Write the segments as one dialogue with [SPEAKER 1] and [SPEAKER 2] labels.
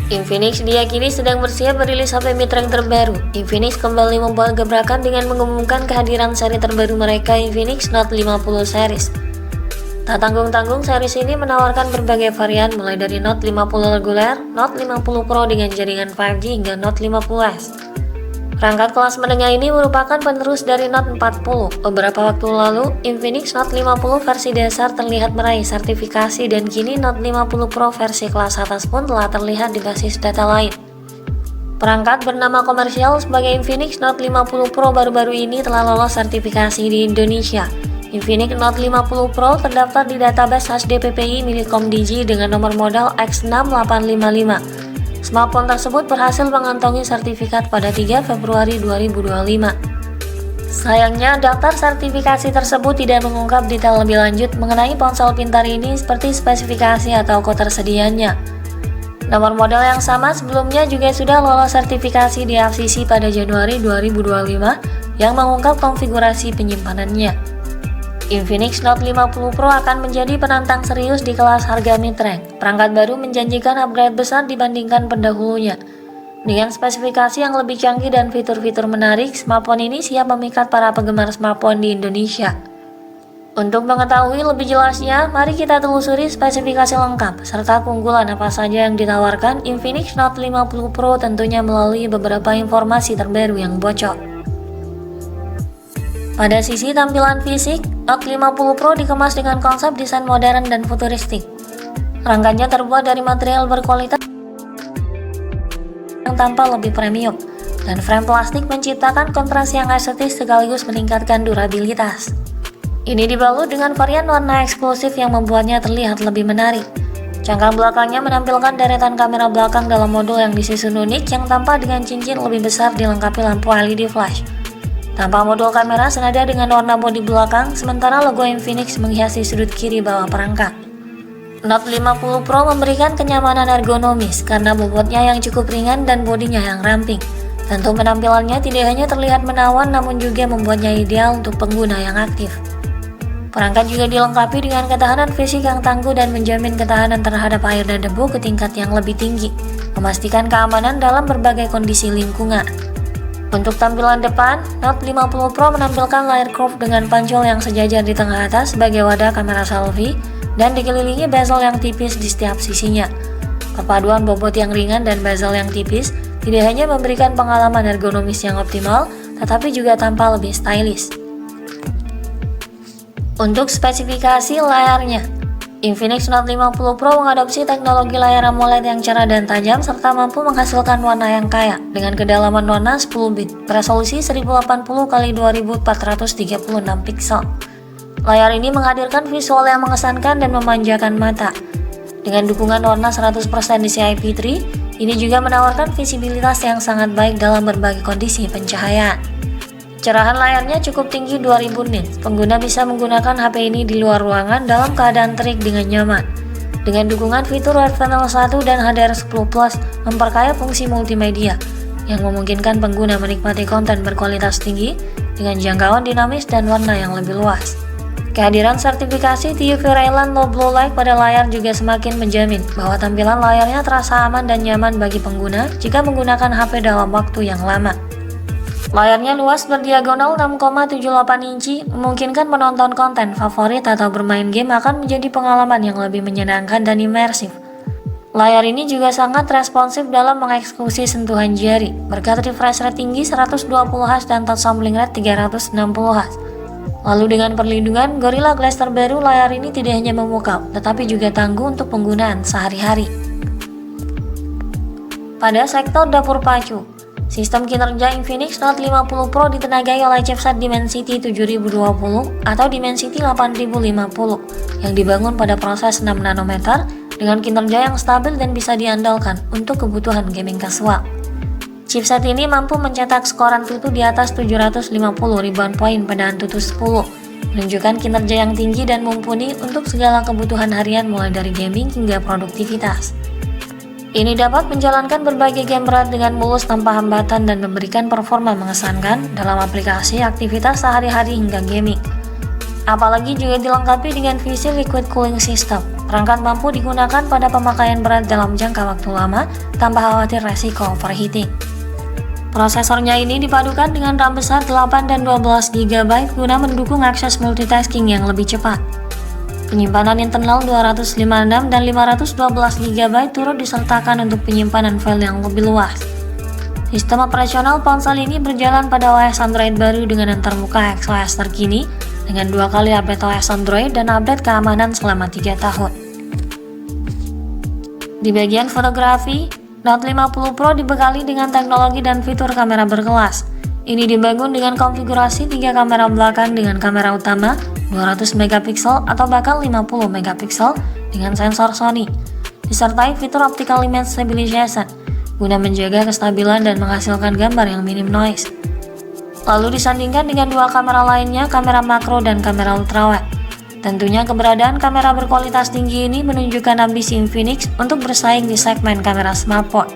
[SPEAKER 1] Infinix diyakini sedang bersiap merilis HP mid-range terbaru. Infinix kembali membuat gebrakan dengan mengumumkan kehadiran seri terbaru mereka, Infinix Note 50 series. Tak tanggung-tanggung, series ini menawarkan berbagai varian mulai dari Note 50 reguler, Note 50 Pro dengan jaringan 5G hingga Note 50s. Perangkat kelas menengah ini merupakan penerus dari Note 40. Beberapa waktu lalu, Infinix Note 50 versi dasar terlihat meraih sertifikasi dan kini Note 50 Pro versi kelas atas pun telah terlihat di basis data lain. Perangkat bernama komersial sebagai Infinix Note 50 Pro baru-baru ini telah lolos sertifikasi di Indonesia. Infinix Note 50 Pro terdaftar di database HDPPI milik Komdigi dengan nomor modal X6855. Smartphone tersebut berhasil mengantongi sertifikat pada 3 Februari 2025. Sayangnya, daftar sertifikasi tersebut tidak mengungkap detail lebih lanjut mengenai ponsel pintar ini seperti spesifikasi atau ketersediaannya. Nomor model yang sama sebelumnya juga sudah lolos sertifikasi di FCC pada Januari 2025 yang mengungkap konfigurasi penyimpanannya. Infinix Note 50 Pro akan menjadi penantang serius di kelas harga mid-range. Perangkat baru menjanjikan upgrade besar dibandingkan pendahulunya. Dengan spesifikasi yang lebih canggih dan fitur-fitur menarik, smartphone ini siap memikat para penggemar smartphone di Indonesia. Untuk mengetahui lebih jelasnya, mari kita telusuri spesifikasi lengkap serta keunggulan apa saja yang ditawarkan Infinix Note 50 Pro, tentunya melalui beberapa informasi terbaru yang bocor. Pada sisi tampilan fisik, Note 50 Pro dikemas dengan konsep desain modern dan futuristik. Rangkanya terbuat dari material berkualitas yang tampak lebih premium, dan frame plastik menciptakan kontras yang estetis sekaligus meningkatkan durabilitas. Ini dibalut dengan varian warna eksklusif yang membuatnya terlihat lebih menarik. Cangkang belakangnya menampilkan deretan kamera belakang dalam modul yang disusun unik yang tampak dengan cincin lebih besar dilengkapi lampu LED flash. Tampak modul kamera senada dengan warna bodi belakang, sementara logo Infinix menghiasi sudut kiri bawah perangkat. Note 50 Pro memberikan kenyamanan ergonomis karena bobotnya yang cukup ringan dan bodinya yang ramping. Tentu penampilannya tidak hanya terlihat menawan namun juga membuatnya ideal untuk pengguna yang aktif. Perangkat juga dilengkapi dengan ketahanan fisik yang tangguh dan menjamin ketahanan terhadap air dan debu ke tingkat yang lebih tinggi, memastikan keamanan dalam berbagai kondisi lingkungan. Untuk tampilan depan, Note 50 Pro menampilkan layar curve dengan pancol yang sejajar di tengah atas sebagai wadah kamera selfie dan dikelilingi bezel yang tipis di setiap sisinya. Perpaduan bobot yang ringan dan bezel yang tipis tidak hanya memberikan pengalaman ergonomis yang optimal, tetapi juga tampak lebih stylish. Untuk spesifikasi layarnya, Infinix Note 50 Pro mengadopsi teknologi layar AMOLED yang cerah dan tajam serta mampu menghasilkan warna yang kaya dengan kedalaman warna 10 bit, resolusi 1080x2436 pixel. Layar ini menghadirkan visual yang mengesankan dan memanjakan mata. Dengan dukungan warna 100% DCI P3, ini juga menawarkan visibilitas yang sangat baik dalam berbagai kondisi pencahayaan. Cerahan layarnya cukup tinggi 2000 nits. Pengguna bisa menggunakan HP ini di luar ruangan dalam keadaan terik dengan nyaman. Dengan dukungan fitur Wide Panel 1 dan HDR10 Plus memperkaya fungsi multimedia yang memungkinkan pengguna menikmati konten berkualitas tinggi dengan jangkauan dinamis dan warna yang lebih luas. Kehadiran sertifikasi TUV Raylan Low Blue Light pada layar juga semakin menjamin bahwa tampilan layarnya terasa aman dan nyaman bagi pengguna jika menggunakan HP dalam waktu yang lama. Layarnya luas berdiagonal 6,78 inci, memungkinkan menonton konten favorit atau bermain game akan menjadi pengalaman yang lebih menyenangkan dan imersif. Layar ini juga sangat responsif dalam mengeksekusi sentuhan jari, berkat refresh rate tinggi 120Hz dan touch sampling rate 360Hz. Lalu dengan perlindungan Gorilla Glass terbaru, layar ini tidak hanya memukau, tetapi juga tangguh untuk penggunaan sehari-hari. Pada sektor dapur pacu, sistem kinerja Infinix Note 50 Pro ditenagai oleh chipset Dimensity 7020 atau Dimensity 8050 yang dibangun pada proses 6 nanometer dengan kinerja yang stabil dan bisa diandalkan untuk kebutuhan gaming casual. Chipset ini mampu mencetak skor AnTuTu di atas 750 ribuan poin pada AnTuTu 10, menunjukkan kinerja yang tinggi dan mumpuni untuk segala kebutuhan harian mulai dari gaming hingga produktivitas. Ini dapat menjalankan berbagai game berat dengan mulus tanpa hambatan dan memberikan performa mengesankan dalam aplikasi aktivitas sehari-hari hingga gaming. Apalagi juga dilengkapi dengan VC Liquid Cooling System. Perangkat mampu digunakan pada pemakaian berat dalam jangka waktu lama tanpa khawatir resiko overheating. Prosesornya ini dipadukan dengan RAM besar 8 dan 12 GB guna mendukung akses multitasking yang lebih cepat. Penyimpanan internal 256 dan 512 GB turut disertakan untuk penyimpanan file yang lebih luas. Sistem operasional ponsel ini berjalan pada OS Android baru dengan antarmuka XOS terkini, dengan 2 kali update OS Android dan update keamanan selama 3 tahun. Di bagian fotografi, Note 50 Pro dibekali dengan teknologi dan fitur kamera berkelas. Ini dibangun dengan konfigurasi 3 kamera belakang dengan kamera utama 200 megapiksel atau bahkan 50 megapiksel dengan sensor Sony, disertai fitur optical image stabilization guna menjaga kestabilan dan menghasilkan gambar yang minim noise. Lalu disandingkan dengan 2 kamera lainnya, kamera makro dan kamera ultrawide. Tentunya keberadaan kamera berkualitas tinggi ini menunjukkan ambisi Infinix untuk bersaing di segmen kamera smartphone.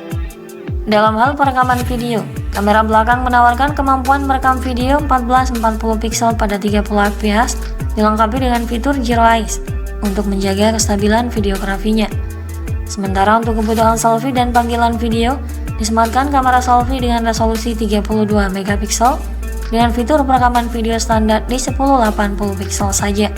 [SPEAKER 1] Dalam hal perekaman video, kamera belakang menawarkan kemampuan merekam video 1440 piksel pada 30 fps, dilengkapi dengan fitur Zero Eyes untuk menjaga kestabilan videografinya. Sementara untuk kebutuhan selfie dan panggilan video, disematkan kamera selfie dengan resolusi 32 megapiksel dengan fitur perekaman video standar di 1080 piksel saja.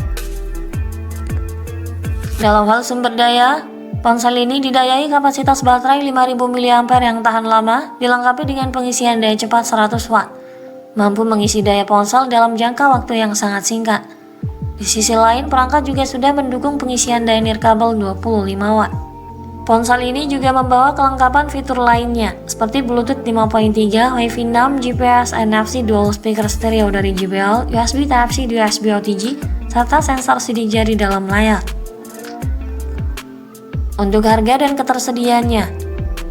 [SPEAKER 1] Dalam hal sumber daya, ponsel ini didayai kapasitas baterai 5000 mAh yang tahan lama, dilengkapi dengan pengisian daya cepat 100 watt, mampu mengisi daya ponsel dalam jangka waktu yang sangat singkat. Di sisi lain, perangkat juga sudah mendukung pengisian daya nirkabel 25 watt. Ponsel ini juga membawa kelengkapan fitur lainnya, seperti Bluetooth 5.3, Wi-Fi 6, GPS, NFC, dual speaker stereo dari JBL, USB Type-C, USB OTG, serta sensor sidik jari dalam layar. Untuk harga dan ketersediaannya,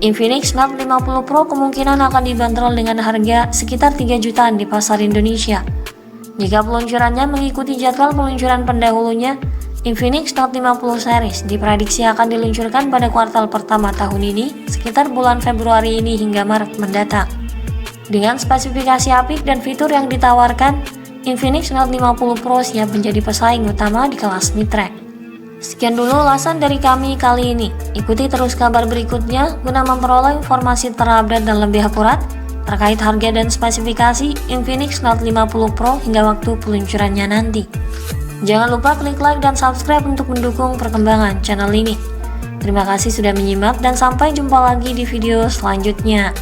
[SPEAKER 1] Infinix Note 50 Pro kemungkinan akan dibanderol dengan harga sekitar 3 jutaan di pasar Indonesia. Jika peluncurannya mengikuti jadwal peluncuran pendahulunya, Infinix Note 50 series diprediksi akan diluncurkan pada kuartal pertama tahun ini, sekitar bulan Februari ini hingga Maret mendatang. Dengan spesifikasi apik dan fitur yang ditawarkan, Infinix Note 50 Pro siap menjadi pesaing utama di kelas mid-range. Sekian dulu ulasan dari kami kali ini. Ikuti terus kabar berikutnya guna memperoleh informasi terupdate dan lebih akurat terkait harga dan spesifikasi Infinix Note 50 Pro hingga waktu peluncurannya nanti. Jangan lupa klik like dan subscribe untuk mendukung perkembangan channel ini. Terima kasih sudah menyimak dan sampai jumpa lagi di video selanjutnya.